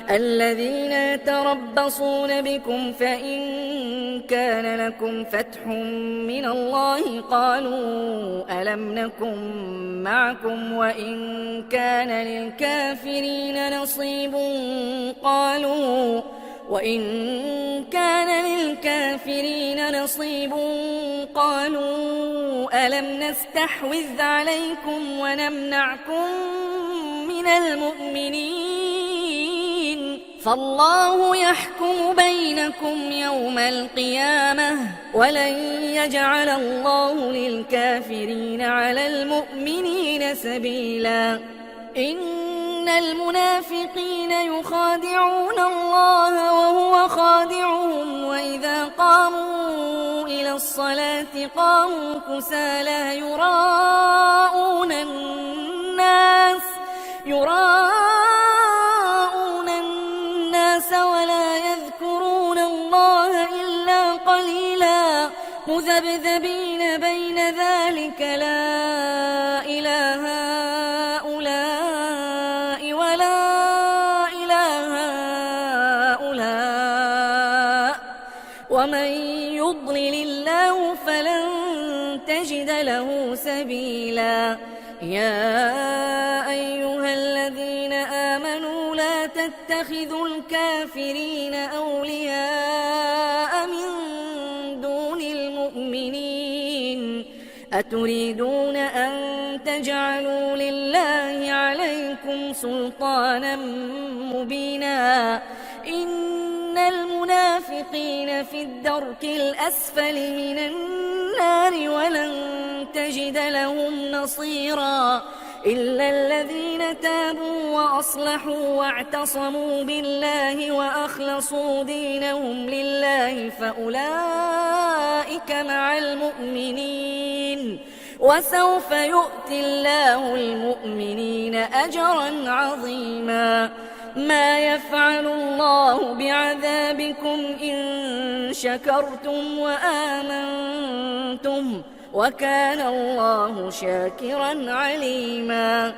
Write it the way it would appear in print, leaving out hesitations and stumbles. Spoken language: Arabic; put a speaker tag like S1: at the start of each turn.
S1: الذين يتربصون بكم فإن كان لكم فتح من الله قالوا ألم نكن معكم وإن كان للكافرين نصيب قالوا ألم نستحوذ عليكم ونمنعكم من المؤمنين فالله يحكم بينكم يوم القيامة ولن يجعل الله للكافرين على المؤمنين سبيلا إن المنافقين يخادعون الله وهو خادعهم وإذا قاموا إلى الصلاة قاموا كسالى يراءون الناس ولا يذكرون الله إلا قليلا مذبذبين بين ذلك لا إله هؤلاء ولا إله هؤلاء ومن يضلل الله فلن تجد له سبيلا يا أيها الذين آمنوا لا تتخذوا الكافرين أولياء من دون المؤمنين أتريدون أن تجعلوا لله عليكم سلطانا مبينا إن المنافقين في الدرك الأسفل من النار ولن تجد لهم نصيرا إلا الذين تابوا وأصلحوا واعتصموا بالله وأخلصوا دينهم لله فأولئك مع المؤمنين وسوف يؤتي الله المؤمنين أجرا عظيما ما يفعل الله بعذابكم إن شكرتم وآمنتم وكان الله شاكرا عليما